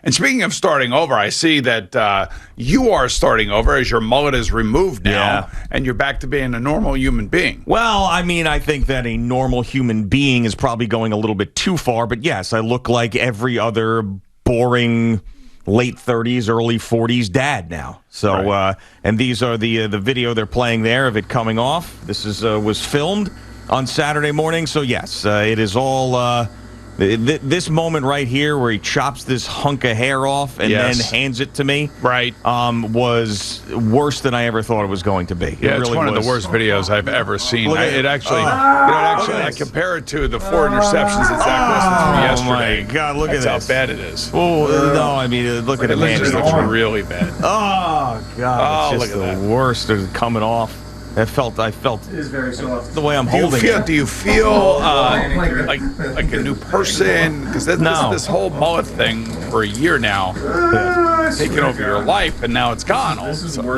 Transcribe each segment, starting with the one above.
And speaking of starting over, I see that you are starting over as your mullet is removed now, and you're back to being a normal human being. Well, I mean, I think that a normal human being is probably going a little bit too far, but yes, I look like every other boring late 30s, early 40s dad now. So, and these are the video they're playing there of it coming off. This was filmed on Saturday morning, so yes, it is all... This moment right here where he chops this hunk of hair off and then hands it to me was worse than I ever thought it was going to be. Yeah, it's one of the worst videos I've ever seen. I compare it to the 4 interceptions that Zach Wilson threw yesterday. Oh, my God, look at this. That's how bad it is. Oh, no, I mean, look at it. It just looks really bad. Oh, God, it's just the worst. It's coming off. I felt it is very soft. The way I'm holding it. Do you feel like a new person? Because this whole mullet thing for a year now, taking over your life, and now it's gone.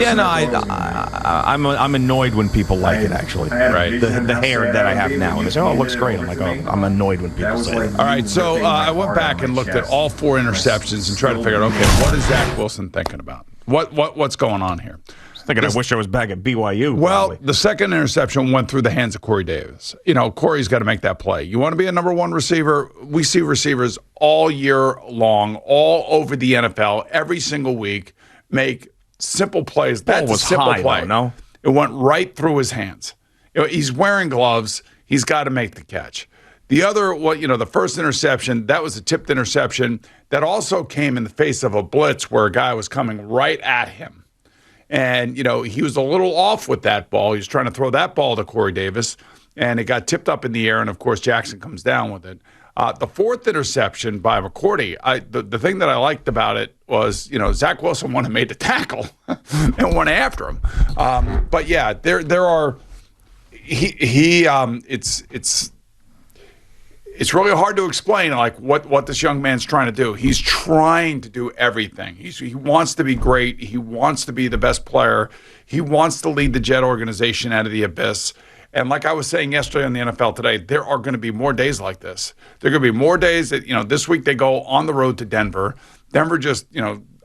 Yeah, no, I'm annoyed when people like it. Actually, right? The hair that I have now, and they say, "Oh, it looks great." I'm like, "Oh, I'm annoyed when people say it." All right, so I went back and looked at all 4 interceptions and tried to figure out, okay, what is Zach Wilson thinking about? What's going on here? I wish I was back at BYU. Well, the second interception went through the hands of Corey Davis. You know, Corey's got to make that play. You want to be a number 1 receiver? We see receivers all year long, all over the NFL, every single week, make simple plays. That's a simple play. No? It went right through his hands. You know, he's wearing gloves. He's got to make the catch. The other, the first interception, that was a tipped interception that also came in the face of a blitz where a guy was coming right at him. And, he was a little off with that ball. He was trying to throw that ball to Corey Davis, and it got tipped up in the air, and, of course, Jackson comes down with it. The 4th interception by McCourty, the thing that I liked about it was, Zach Wilson went and made the tackle and went after him. But, yeah, there are it's really hard to explain what this young man's trying to do. He's trying to do everything. He wants to be great. He wants to be the best player. He wants to lead the Jet organization out of the abyss. And like I was saying yesterday on the NFL Today, there are going to be more days like this. There are going to be more days that, this week they go on the road to Denver. Denver just,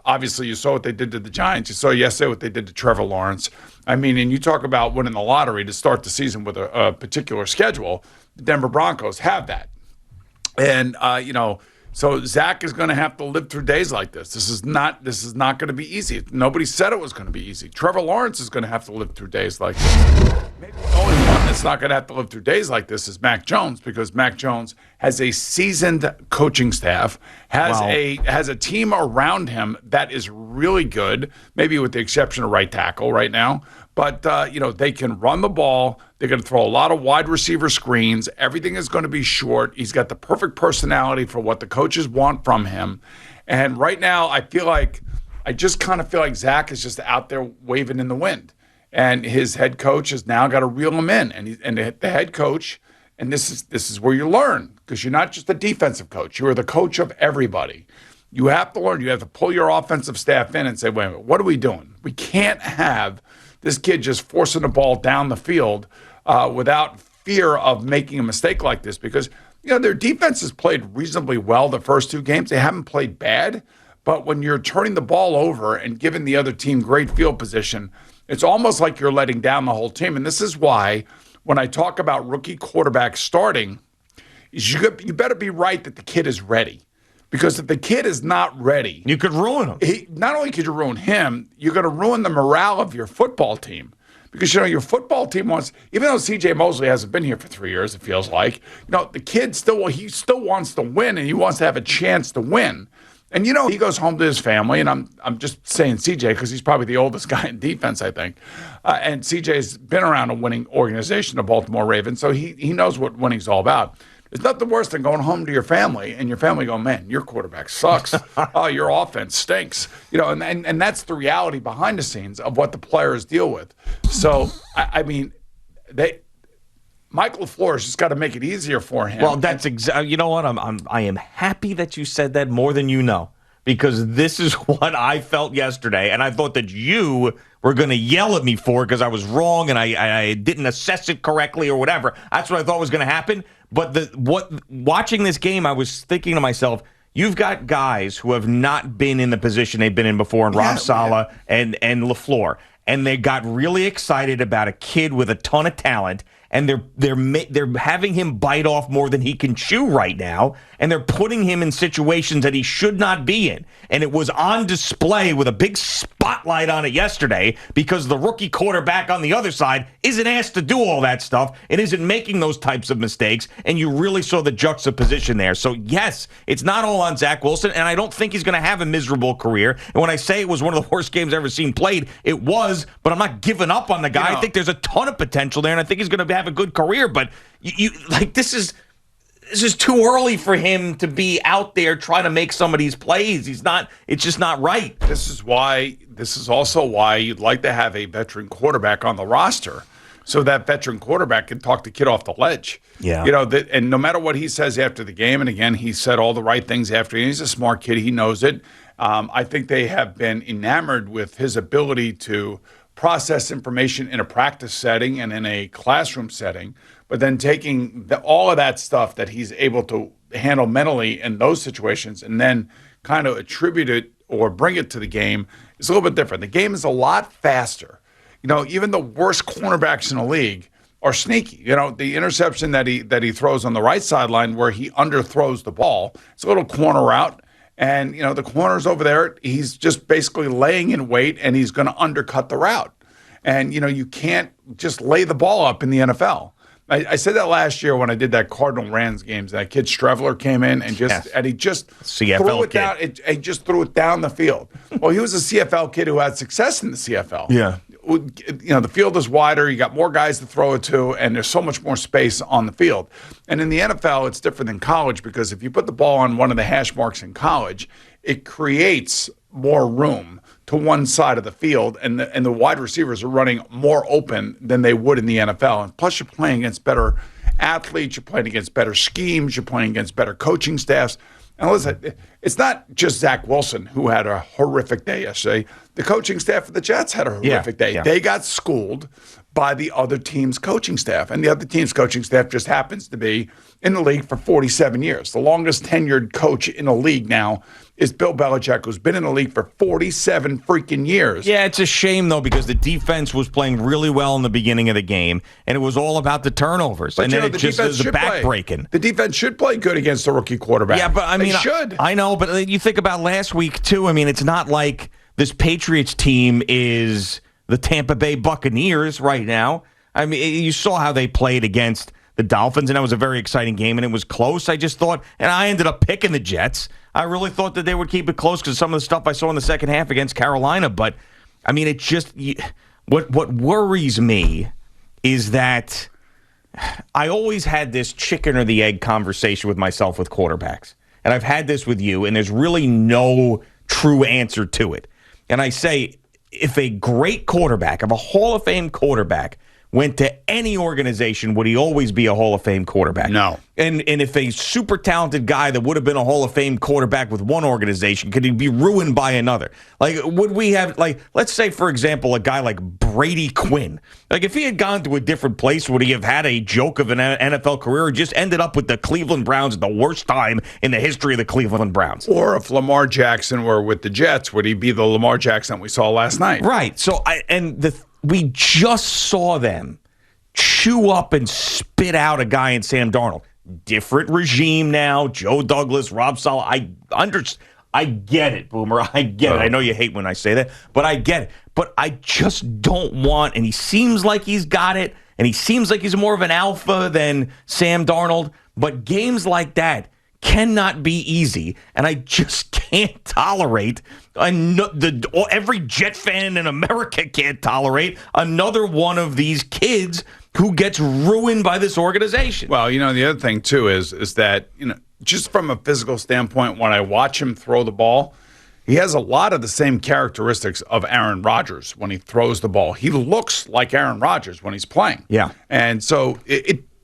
obviously you saw what they did to the Giants. You saw yesterday what they did to Trevor Lawrence. I mean, and you talk about winning the lottery to start the season with a particular schedule. The Denver Broncos have that. And, so Zach is going to have to live through days like this. This is not going to be easy. Nobody said it was going to be easy. Trevor Lawrence is going to have to live through days like this. Maybe the only one that's not going to have to live through days like this is Mac Jones, because Mac Jones has a seasoned coaching staff, has a team around him that is really good, maybe with the exception of right tackle right now. But, they can run the ball. They're going to throw a lot of wide receiver screens. Everything is going to be short. He's got the perfect personality for what the coaches want from him. And right now, I just kind of feel like Zach is just out there waving in the wind. And his head coach has now got to reel him in. And the head coach, and this is where you learn, because you're not just a defensive coach. You are the coach of everybody. You have to learn. You have to pull your offensive staff in and say, wait a minute, what are we doing? We can't have this kid just forcing the ball down the field without fear of making a mistake like this, because their defense has played reasonably well the first 2 games. They haven't played bad, but when you're turning the ball over and giving the other team great field position, it's almost like you're letting down the whole team. And this is why when I talk about rookie quarterbacks starting, you better be right that the kid is ready. Because if the kid is not ready, you could ruin him. Not only could you ruin him, you're going to ruin the morale of your football team. Because, your football team wants, even though C.J. Mosley hasn't been here for 3 years, it feels like, the kid still wants to win, and he wants to have a chance to win. And, he goes home to his family, and I'm just saying C.J. because he's probably the oldest guy in defense, I think. And C.J.'s been around a winning organization, the Baltimore Ravens, so he knows what winning's all about. It's nothing worse than going home to your family and your family going, man, your quarterback sucks. Oh, your offense stinks. And that's the reality behind the scenes of what the players deal with. So, Michael LaFleur has just got to make it easier for him. Well, that's exactly. You know what? I am happy that you said that more than you know, because this is what I felt yesterday, and I thought that you were going to yell at me for it because I was wrong and I didn't assess it correctly or whatever. That's what I thought was going to happen. But watching this game, I was thinking to myself, You've got guys who have not been in the position they've been in before, and Rob Saleh and LaFleur, and they got really excited about a kid with a ton of talent, and they're having him bite off more than he can chew right now, and they're putting him in situations that he should not be in. And it was on display with a big spotlight on it yesterday because the rookie quarterback on the other side isn't asked to do all that stuff and isn't making those types of mistakes, and you really saw the juxtaposition there. So, yes, it's not all on Zach Wilson, and I don't think he's going to have a miserable career. And when I say it was one of the worst games I've ever seen played, it was, but I'm not giving up on the guy. I think there's a ton of potential there, and I think he's going to have a good career, but this is too early for him to be out there trying to make some of these plays. It's just not right. This is also why you'd like to have a veteran quarterback on the roster, so that veteran quarterback can talk the kid off the ledge. Yeah. And no matter what he says after the game, and again, he said all the right things after, he's a smart kid, he knows it. I think they have been enamored with his ability to process information in a practice setting and in a classroom setting, but then taking all of that stuff that he's able to handle mentally in those situations and then kind of attribute it or bring it to the game is a little bit different. The game is a lot faster. Even the worst cornerbacks in the league are sneaky. The interception that he throws on the right sideline where he underthrows the ball, it's a little corner route. And, the corner's over there. He's just basically laying in wait, and he's going to undercut the route. And, you can't just lay the ball up in the NFL. I said that last year when I did that Cardinal-Rams games. That kid Strevler came in and he just CFL threw it kid. down. He just threw it down the field. Well, he was a CFL kid who had success in the CFL. Yeah. The field is wider. You got more guys to throw it to, and there's so much more space on the field. And in the NFL, it's different than college because if you put the ball on one of the hash marks in college, it creates more room to one side of the field, and the wide receivers are running more open than they would in the NFL. And plus, you're playing against better athletes, you're playing against better schemes, you're playing against better coaching staffs. And listen, it's not just Zach Wilson who had a horrific day yesterday. The coaching staff of the Jets had a horrific day. Yeah. They got schooled by the other team's coaching staff. And the other team's coaching staff just happens to be in the league for 47 years. The longest tenured coach in the league now is Bill Belichick, who's been in the league for 47 freaking years. Yeah, it's a shame, though, because the defense was playing really well in the beginning of the game, and it was all about the turnovers. But and then it just is the back-breaking. The defense should play good against a rookie quarterback. Yeah, but they should. I know, but you think about last week, too. I mean, it's not like this Patriots team is the Tampa Bay Buccaneers right now. I mean, you saw how they played against the Dolphins, and that was a very exciting game, and it was close. I just thought, and I ended up picking the Jets. I really thought that they would keep it close because some of the stuff I saw in the second half against Carolina. But, I mean, it just what worries me is that I always had this chicken or the egg conversation with myself with quarterbacks. And I've had this with you, and there's really no true answer to it. And I say, if a great quarterback, if a Hall of Fame quarterback went to any organization, would he always be a Hall of Fame quarterback? No. And if a super talented guy that would have been a Hall of Fame quarterback with one organization, could he be ruined by another? Like, would we have, let's say, for example, a guy like Brady Quinn. Like, if he had gone to a different place, would he have had a joke of an NFL career or just ended up with the Cleveland Browns at the worst time in the history of the Cleveland Browns? Or if Lamar Jackson were with the Jets, would he be the Lamar Jackson we saw last night? Right. So, we just saw them chew up and spit out a guy in Sam Darnold. Different regime now. Joe Douglas, Rob Saleh. I get it, Boomer. I get it. I know you hate when I say that, but I get it. But I just don't want, and he seems like he's got it, and he seems like he's more of an alpha than Sam Darnold, but games like that cannot be easy, and I just can't tolerate every Jet fan in America can't tolerate another one of these kids who gets ruined by this organization. Well, the other thing too is that just from a physical standpoint, when I watch him throw the ball, he has a lot of the same characteristics of Aaron Rodgers when he throws the ball. He looks like Aaron Rodgers when he's playing. Yeah, and so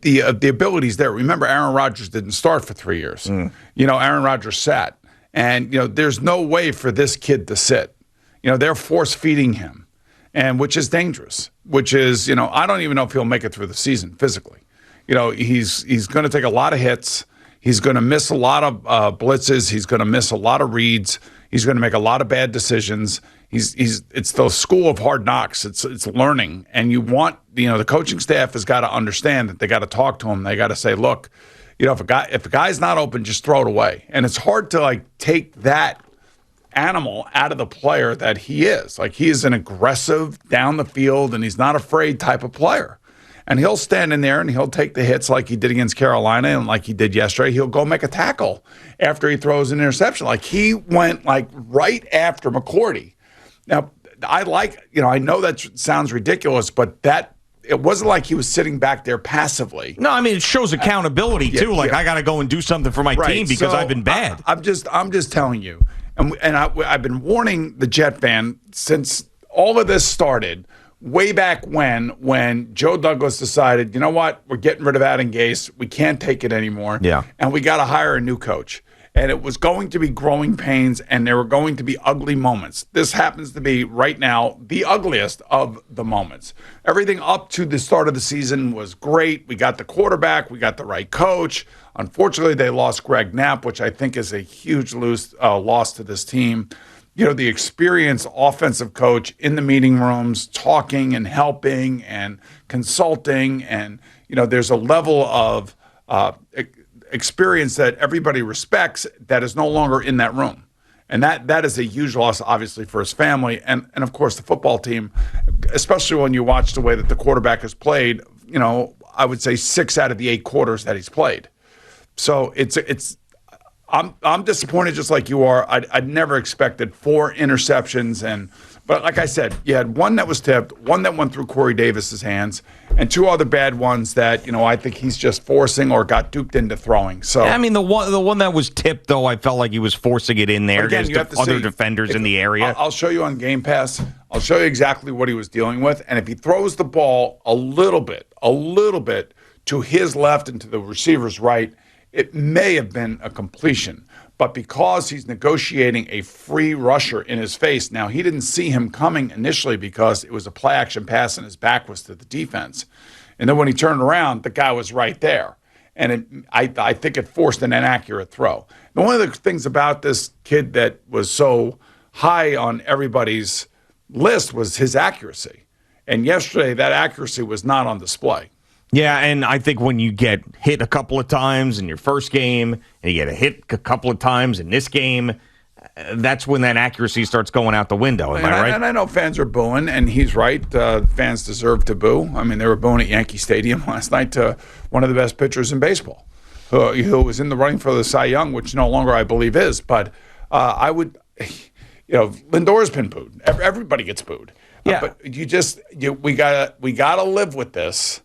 the ability's there. Remember, Aaron Rodgers didn't start for 3 years. Aaron Rodgers sat. And, there's no way for this kid to sit. They're force-feeding him, and which is dangerous, which is, I don't even know if he'll make it through the season physically. He's going to take a lot of hits. He's going to miss a lot of blitzes. He's going to miss a lot of reads. He's going to make a lot of bad decisions. It's the school of hard knocks. It's learning, and you want the coaching staff has got to understand that they got to talk to him. They got to say, look, if a guy's not open, just throw it away. And it's hard to take that animal out of the player that he is. He is an aggressive down the field, and he's not afraid type of player. And he'll stand in there and he'll take the hits like he did against Carolina and like he did yesterday. He'll go make a tackle after he throws an interception. He went right after McCourty. Now, I know that sounds ridiculous, but it wasn't like he was sitting back there passively. No, I mean, it shows accountability too. I got to go and do something for my team because I've been bad. I'm just telling you. And I've been warning the Jet fan since all of this started. Way back when Joe Douglas decided, you know what, we're getting rid of Adam Gase. We can't take it anymore. Yeah. And we got to hire a new coach. And it was going to be growing pains, and there were going to be ugly moments. This happens to be, right now, the ugliest of the moments. Everything up to the start of the season was great. We got the quarterback. We got the right coach. Unfortunately, they lost Greg Knapp, which I think is a huge loss to this team. The experienced offensive coach in the meeting rooms, talking and helping and consulting. And, there's a level of experience that everybody respects that is no longer in that room. And that is a huge loss, obviously, for his family. And of course, the football team, especially when you watch the way that the quarterback has played, I would say 6 out of the 8 quarters that he's played. So I'm disappointed just like you are. I'd never expected 4 interceptions. But like I said, you had one that was tipped, one that went through Corey Davis's hands, and 2 other bad ones that, I think he's just forcing or got duped into throwing. So I mean, the one that was tipped, though, I felt like he was forcing it in there. Again, There's other defenders in the area. I'll show you on Game Pass. I'll show you exactly what he was dealing with. And if he throws the ball a little bit to his left and to the receiver's right, it may have been a completion. But because he's negotiating a free rusher in his face, now he didn't see him coming initially because it was a play-action pass and his back was to the defense. And then when he turned around, the guy was right there. And I think it forced an inaccurate throw. And one of the things about this kid that was so high on everybody's list was his accuracy. And yesterday, that accuracy was not on display. Yeah, and I think when you get hit a couple of times in your first game and you get hit a couple of times in this game, that's when that accuracy starts going out the window. Am I right? And I know fans are booing, and he's right. Fans deserve to boo. I mean, they were booing at Yankee Stadium last night to one of the best pitchers in baseball, who was in the running for the Cy Young, which no longer I believe is. But I would, Lindor's been booed. Everybody gets booed. Yeah. But we gotta live with this.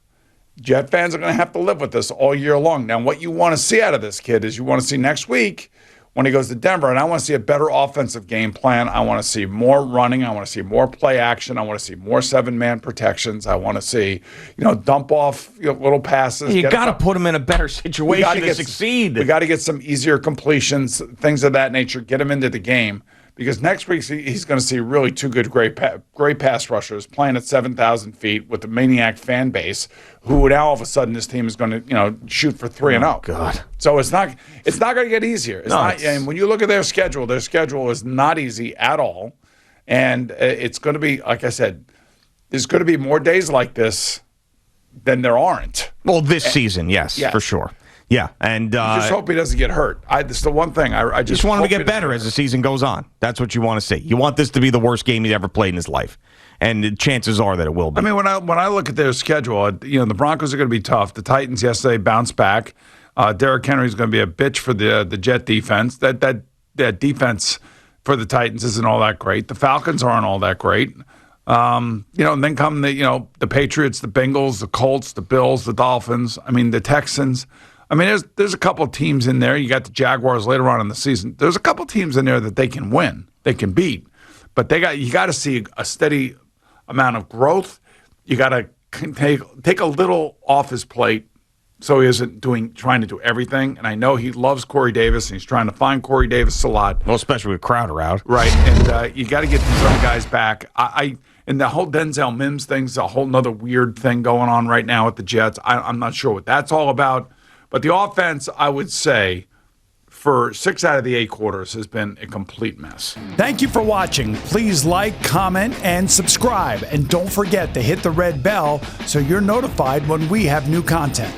Jet fans are going to have to live with this all year long. Now, what you want to see out of this kid is you want to see next week when he goes to Denver, and I want to see a better offensive game plan. I want to see more running. I want to see more play action. I want to see more 7-man protections. I want to see, dump off little passes. You got to put him in a better situation to succeed. We got to get some easier completions, things of that nature, get him into the game. Because next week he's going to see really 2 good, great pass rushers playing at 7,000 feet with a maniac fan base. Who now all of a sudden this team is going to shoot for 3-0. Oh God! So it's not going to get easier. And when you look at their schedule is not easy at all, and it's going to be, like I said, there's going to be more days like this than there aren't. Well, this season, yes, for sure. Yeah, and you just hope he doesn't get hurt. That's the one thing. I just want him to get better as the season goes on. That's what you want to see. You want this to be the worst game he's ever played in his life, and the chances are that it will be. I mean, when I look at their schedule, the Broncos are going to be tough. The Titans yesterday bounced back. Derrick Henry is going to be a bitch for the Jet defense. That defense for the Titans isn't all that great. The Falcons aren't all that great. And then come the Patriots, the Bengals, the Colts, the Bills, the Dolphins. I mean, the Texans. I mean, there's a couple of teams in there. You got the Jaguars later on in the season. There's a couple of teams in there that they can win, they can beat, but you got to see a steady amount of growth. You got to take a little off his plate, so he isn't trying to do everything. And I know he loves Corey Davis, and he's trying to find Corey Davis a lot. Well, especially with Crowder out, right? And you got to get these other guys back. And the whole Denzel Mims thing's a whole nother weird thing going on right now with the Jets. I'm not sure what that's all about. But the offense, I would say, for 6 out of the 8 quarters has been a complete mess. Thank you for watching. Please like, comment, and subscribe. And don't forget to hit the red bell so you're notified when we have new content.